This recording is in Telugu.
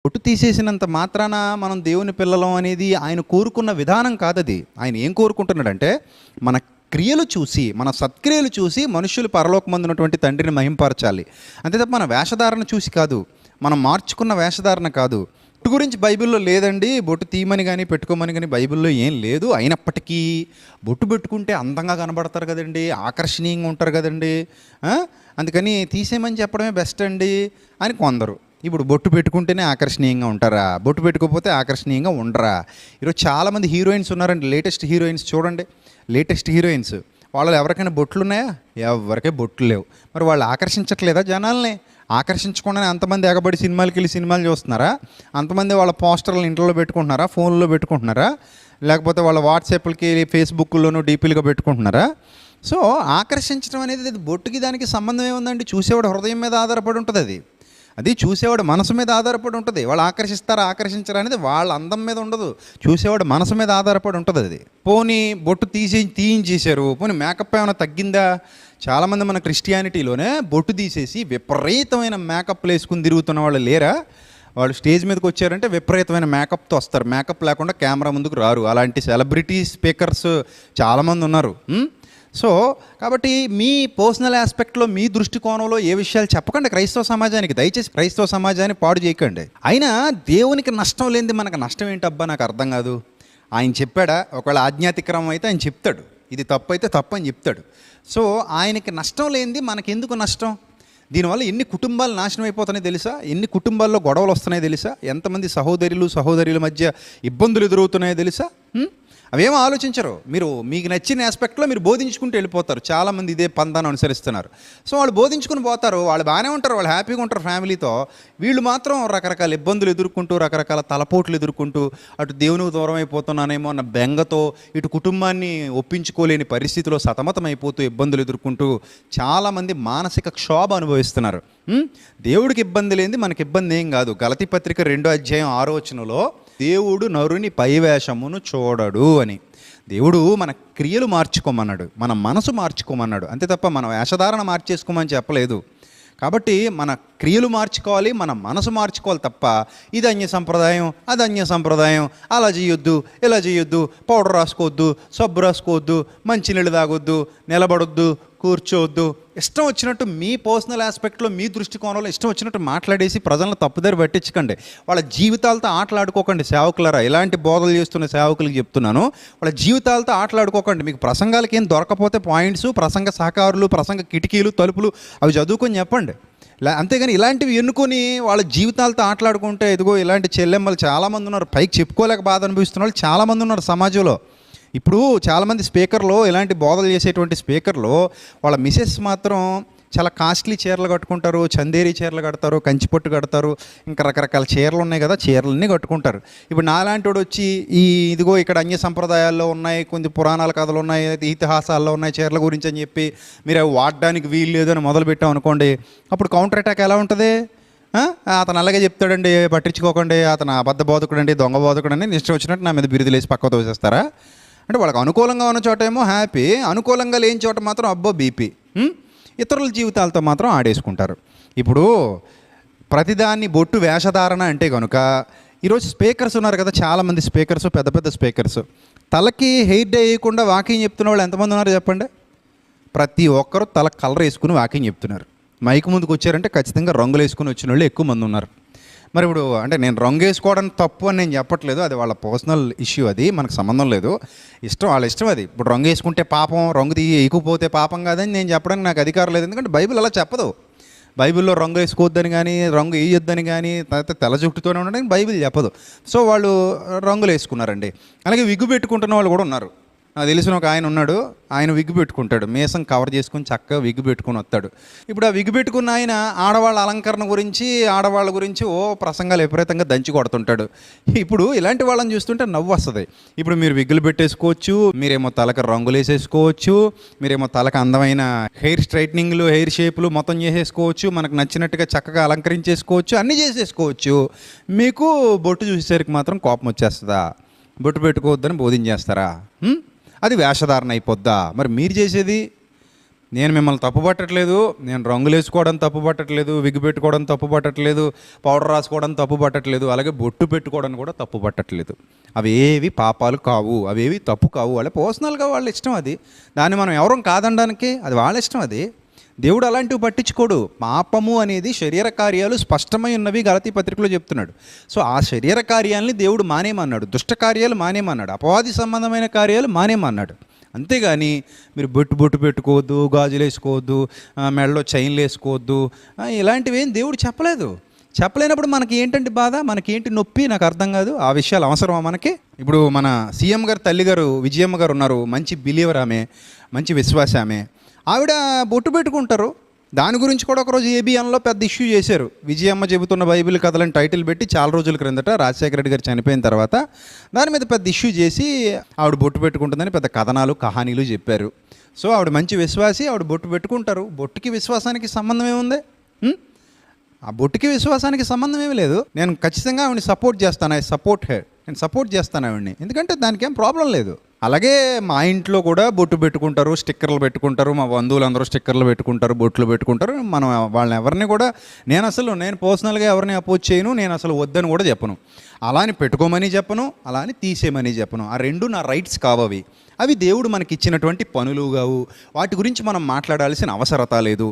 బొట్టు తీసేసినంత మాత్రాన మనం దేవుని పిల్లలం అనేది ఆయన కోరుకున్న విధానం కాదది. ఆయన ఏం కోరుకుంటున్నాడంటే మన క్రియలు చూసి, మన సత్క్రియలు చూసి మనుషులు పరలోకమందున్నటువంటి తండ్రిని మహింపరచాలి. అంతే తప్ప మన వేషధారణ చూసి కాదు, మనం మార్చుకున్న వేషధారణ కాదు. బొట్టు గురించి బైబిల్లో లేదండి, బొట్టు తీయమని కానీ పెట్టుకోమని కానీ బైబిల్లో ఏం లేదు. అయినప్పటికీ బొట్టు పెట్టుకుంటే అందంగా కనబడతారు కదండి, ఆకర్షణీయంగా ఉంటారు కదండి, అందుకని తీసేయమని చెప్పడమే బెస్ట్ అండి అని కొందరు. ఇప్పుడు బొట్టు పెట్టుకుంటేనే ఆకర్షణీయంగా ఉంటారా? బొట్టు పెట్టుకోకపోతే ఆకర్షణీయంగా ఉండరా? ఈరోజు చాలామంది హీరోయిన్స్ ఉన్నారండి, లేటెస్ట్ హీరోయిన్స్ చూడండి. లేటెస్ట్ హీరోయిన్స్ వాళ్ళు ఎవరికైనా బొట్లు ఉన్నాయా? ఎవరికై బొట్లు లేవు. మరి వాళ్ళు ఆకర్షించట్లేదా జనాల్ని? ఆకర్షించకుండానే అంతమంది ఎగబడి సినిమాలకి వెళ్ళి సినిమాలు చూస్తున్నారా? అంతమంది వాళ్ళ పోస్టర్లు ఇంట్లో పెట్టుకుంటున్నారా? ఫోన్లో పెట్టుకుంటున్నారా? లేకపోతే వాళ్ళ వాట్సాప్లకి ఫేస్బుక్లోనూ డీపీలుగా పెట్టుకుంటున్నారా? సో ఆకర్షించడం అనేది బొట్టుకి దానికి సంబంధం ఏముందండి? చూసేవాడు హృదయం మీద ఆధారపడి ఉంటుంది. అది చూసేవాడు మనసు మీద ఆధారపడి ఉంటుంది. వాళ్ళు ఆకర్షిస్తారా ఆకర్షించరా అనేది వాళ్ళ అందం మీద ఉండదు, చూసేవాడు మనసు మీద ఆధారపడి ఉంటుంది. అది పోనీ బొట్టు తీయించేశారు, పోనీ మేకప్ ఏమైనా తగ్గిందా? చాలామంది మన క్రిస్టియానిటీలోనే బొట్టు తీసేసి విపరీతమైన మేకప్లు వేసుకుని తిరుగుతున్న వాళ్ళు లేరా? వాళ్ళు స్టేజ్ మీదకి వచ్చారంటే విపరీతమైన మేకప్తో వస్తారు, మేకప్ లేకుండా కెమెరా ముందుకు రారు. అలాంటి సెలబ్రిటీ స్పీకర్స్ చాలామంది ఉన్నారు. సో కాబట్టి మీ పర్సనల్ ఆస్పెక్ట్లో, మీ దృష్టికోణంలో ఏ విషయాలు చెప్పకండి క్రైస్తవ సమాజానికి. దయచేసి క్రైస్తవ సమాజాన్ని పాడు చేయకండి. అయినా దేవునికి నష్టం లేనిది మనకు నష్టం ఏంటబ్బా? నాకు అర్థం కాదు. ఆయన చెప్పాడా? ఒకవేళ ఆజ్ఞాతిక్రమం అయితే ఆయన చెప్తాడు, ఇది తప్పు అయితే తప్పు అని చెప్తాడు. సో ఆయనకి నష్టం లేనిది మనకెందుకు నష్టం? దీనివల్ల ఎన్ని కుటుంబాలు నాశనం అయిపోతున్నాయి తెలుసా? ఎన్ని కుటుంబాల్లో గొడవలు వస్తున్నాయో తెలుసా? ఎంతమంది సహోదరుల మధ్య ఇబ్బందులు ఎదురవుతున్నాయో తెలుసా? అవేమో ఆలోచించరు. మీకు నచ్చిన ఆస్పెక్ట్లో మీరు బోధించుకుంటూ వెళ్ళిపోతారు. చాలామంది ఇదే పందాన్ని అనుసరిస్తున్నారు. సో వాళ్ళు బోధించుకుని పోతారు, వాళ్ళు బాగానే ఉంటారు, వాళ్ళు హ్యాపీగా ఉంటారు ఫ్యామిలీతో. వీళ్ళు మాత్రం రకరకాల ఇబ్బందులు ఎదుర్కొంటూ, రకరకాల తలపోట్లు ఎదుర్కొంటూ, అటు దేవునికి దూరం అయిపోతున్నానేమో అన్న బెంగతో, ఇటు కుటుంబాన్ని ఒప్పించుకోలేని పరిస్థితిలో సతమతమైపోతూ ఇబ్బందులు ఎదుర్కొంటూ చాలామంది మానసిక క్షోభ అనుభవిస్తున్నారు. దేవుడికి ఇబ్బంది లేనిది మనకి ఇబ్బంది ఏం కాదు. గలతీ పత్రిక 2:6 దేవుడు నరుని పైవేషమును చూడడు అని. దేవుడు మన క్రియలు మార్చుకోమన్నాడు, మన మనసు మార్చుకోమన్నాడు, అంతే తప్ప మన వేషధారణ మార్చేసుకోమని చెప్పలేదు. కాబట్టి మన క్రియలు మార్చుకోవాలి, మన మనసు మార్చుకోవాలి తప్ప ఇది అన్య సంప్రదాయం, అది అన్య సంప్రదాయం, అలా చేయొద్దు, ఇలా చేయొద్దు, పౌడర్ రాసుకోవద్దు, సబ్బు రాసుకోవద్దు, మంచినీళ్ళు తాగొద్దు, నిలబడొద్దు, కూర్చోవద్దు, ఇష్టం వచ్చినట్టు మీ పర్సనల్ ఆస్పెక్ట్లో, మీ దృష్టికోణంలో ఇష్టం వచ్చినట్టు మాట్లాడేసి ప్రజలను తప్పుదారి పట్టించకండి. వాళ్ళ జీవితాలతో ఆటలాడుకోకండి సేవకులరా. ఇలాంటి బోధలు చేస్తున్న సేవకులకు చెప్తున్నాను, వాళ్ళ జీవితాలతో ఆటలాడుకోకండి. మీకు ప్రసంగాలకి ఏం దొరకపోతే పాయింట్స్, ప్రసంగ సహకారులు, ప్రసంగ కిటికీలు, తలుపులు అవి చదువుకొని చెప్పండి. అంతేగాని ఇలాంటివి ఎన్నుకొని వాళ్ళ జీవితాలతో ఆటలాడుకుంటే, ఇదిగో ఇలాంటి చెల్లెమ్మలు చాలామంది ఉన్నారు, పైకి చెప్పుకోలేక బాధ అనుభవిస్తున్న వాళ్ళు చాలామంది ఉన్నారు సమాజంలో. ఇప్పుడు చాలామంది స్పీకర్లు, ఇలాంటి బోధలు చేసేటువంటి స్పీకర్లు వాళ్ళ మిసెస్ మాత్రం చాలా కాస్ట్లీ చీరలు కట్టుకుంటారు, చందేరి చీరలు కడతారు, కంచిపట్టు కడతారు, ఇంకా రకరకాల చీరలు ఉన్నాయి కదా, చీరలన్నీ కట్టుకుంటారు. ఇప్పుడు నాలాంటి వాడు వచ్చి ఇదిగో ఇక్కడ అన్య సంప్రదాయాల్లో ఉన్నాయి, కొన్ని పురాణాల కథలు ఉన్నాయి, ఇతిహాసాల్లో ఉన్నాయి చీరల గురించి అని చెప్పి మీరు అవి వాడడానికి వీలు లేదు అని మొదలుపెట్టాం అనుకోండి, అప్పుడు కౌంటర్ అటాక్ ఎలా ఉంటుంది? అతను అలాగే చెప్తాడండి, పట్టించుకోకండి, అతను అబద్ధ బోధకుడు అండి, దొంగ బోధకుడు అండి, ఇష్టం వచ్చినట్టు నా మీద బిరుదులు వేసి పక్క తోసేస్తారా? అంటే వాళ్ళకి అనుకూలంగా ఉన్న చోట ఏమో హ్యాపీ, అనుకూలంగా లేని చోట మాత్రం అబ్బో బీపీ. ఇతరుల జీవితాలతో మాత్రం ఆడేసుకుంటారు. ఇప్పుడు ప్రతిదాన్ని బొట్టు వేషధారణ అంటే కనుక, ఈరోజు స్పీకర్స్ ఉన్నారు కదా, చాలామంది స్పీకర్స్, పెద్ద పెద్ద స్పీకర్స్, తలకి హెయిర్ డే వేయకుండా వాకింగ్ చెప్తున్న వాళ్ళు ఎంతమంది ఉన్నారు చెప్పండి? ప్రతి ఒక్కరు తల కలర్ వేసుకుని వాకింగ్ చెప్తున్నారు. మైక్ ముందుకు వచ్చారంటే ఖచ్చితంగా రంగులు వేసుకుని వచ్చిన వాళ్ళు ఎక్కువ మంది ఉన్నారు. మరి ఇప్పుడు అంటే నేను రంగు వేసుకోవడం తప్పు అని నేను చెప్పట్లేదు, అది వాళ్ళ పర్సనల్ ఇష్యూ, అది మనకు సంబంధం లేదు, ఇష్టం, వాళ్ళ ఇష్టం అది. ఇప్పుడు రంగు వేసుకుంటే పాపం, రంగు వేయకపోతే పాపం కాదని నేను చెప్పడానికి నాకు అధికారం లేదు, ఎందుకంటే బైబిల్ అలా చెప్పదు. బైబిల్లో రంగు వేసుకోవద్దని కానీ, రంగు వేయొద్దని కానీ, తర్వాత తెల్ల జుట్టుతోనే ఉండడానికి బైబిల్ చెప్పదు. సో వాళ్ళు రంగులు వేసుకున్నారండి. అలాగే విగ్గు పెట్టుకుంటున్న వాళ్ళు కూడా ఉన్నారు. నాకు తెలిసిన ఒక ఆయన ఉన్నాడు, ఆయన విగ్గు పెట్టుకుంటాడు, మీసం కవర్ చేసుకుని చక్కగా విగ్గు పెట్టుకుని వస్తాడు. ఇప్పుడు ఆ విగ్గు పెట్టుకున్న ఆయన ఆడవాళ్ళ అలంకరణ గురించి, ఆడవాళ్ళ గురించి ప్రసంగాలు విపరీతంగా దంచి కొడుతుంటాడు. ఇప్పుడు ఇలాంటి వాళ్ళని చూస్తుంటే నవ్వు వస్తుంది. ఇప్పుడు మీరు విగ్గులు పెట్టేసుకోవచ్చు, మీరేమో తలకు రంగులు వేసేసుకోవచ్చు, మీరేమో తలకు అందమైన హెయిర్ స్ట్రైట్నింగ్లు, హెయిర్ షేపులు మొత్తం చేసేసుకోవచ్చు, మనకు నచ్చినట్టుగా చక్కగా అలంకరించేసుకోవచ్చు, అన్నీ చేసేసుకోవచ్చు. మీకు బొట్టు చూసేసరికి మాత్రం కోపం వచ్చేస్తుందా? బొట్టు పెట్టుకోవద్దని బోధించేస్తారా? అది వేషధారణ అయిపోద్దా? మరి మీరు చేసేది నేను మిమ్మల్ని తప్పు పట్టట్లేదు, నేను రంగులు వేసుకోవడం తప్పు పట్టట్లేదు, విగ్గు పెట్టుకోవడం తప్పు పట్టట్లేదు, పౌడర్ రాసుకోవడం తప్పు పట్టట్లేదు, అలాగే బొట్టు పెట్టుకోవడం కూడా తప్పు పట్టట్లేదు. అవి ఏవి పాపాలు కావు, అవేవి తప్పు కావు. వాళ్ళ పర్సనల్గా వాళ్ళ ఇష్టం అది. దాన్ని మనం ఎవరం కాదనడానికి, అది వాళ్ళ ఇష్టం. అది దేవుడు అలాంటివి పట్టించుకోడు. పాపము అనేది శరీర కార్యాలు స్పష్టమై ఉన్నవి గలతీ పత్రికలో చెప్తున్నాడు. సో ఆ శరీర కార్యాలని దేవుడు మానేమన్నాడు, దుష్ట కార్యాలు మానేమన్నాడు, అపవాది సంబంధమైన కార్యాలు మానేమన్నాడు. అంతేగాని మీరు బొట్టు పెట్టుకోవద్దు, గాజులు వేసుకోవద్దు, మెడలో చైన్లు వేసుకోవద్దు, ఇలాంటివి ఏం దేవుడు చెప్పలేదు. చెప్పలేనప్పుడు మనకి ఏంటంటే బాధ, మనకేంటి నొప్పి, నాకు అర్థం కాదు. ఆ విషయాలు అవసరమా మనకి? ఇప్పుడు మన సీఎం గారు తల్లిగారు విజయమ్మ గారు ఉన్నారు, మంచి బిలీవర్ ఆమె, మంచి విశ్వాస ఆమె. ఆవిడ బొట్టు పెట్టుకుంటారు. దాని గురించి కూడా ఒకరోజు ఏబిఎన్లో పెద్ద ఇష్యూ చేశారు. విజయమ్మ చెబుతున్న బైబిల్ కథలని టైటిల్ పెట్టి చాలా రోజుల క్రిందట రాజశేఖర రెడ్డి గారు చనిపోయిన తర్వాత దాని మీద పెద్ద ఇష్యూ చేసి ఆవిడ బొట్టు పెట్టుకుంటుందని పెద్ద కథనాలు కహానీలు చెప్పారు. సో ఆవిడ మంచి విశ్వాసి, ఆవిడ బొట్టు పెట్టుకుంటారు. బొట్టుకి విశ్వాసానికి సంబంధం ఏముంది? ఆ బొట్టుకి విశ్వాసానికి సంబంధం ఏమీ లేదు. నేను ఖచ్చితంగా ఆవిడని సపోర్ట్ చేస్తాను. I support head. నేను సపోర్ట్ చేస్తాను ఆవిడని, ఎందుకంటే దానికి ఏం ప్రాబ్లం లేదు. అలాగే మా ఇంట్లో కూడా బొట్టు పెట్టుకుంటారు, స్టిక్కర్లు పెట్టుకుంటారు, మా బంధువులందరూ స్టిక్కర్లు పెట్టుకుంటారు, బొట్లు పెట్టుకుంటారు. మనం వాళ్ళని ఎవరిని కూడా నేను పర్సనల్గా ఎవరిని అపోజ్ చేయను, నేను అసలు వద్దని కూడా చెప్పను. అలా అని పెట్టుకోమని చెప్పను, అలా అని తీసేయమని చెప్పను. ఆ రెండు నా రైట్స్ కావవి. అవి దేవుడు మనకి ఇచ్చినటువంటి పనులు కావు. వాటి గురించి మనం మాట్లాడాల్సిన అవసరత లేదు.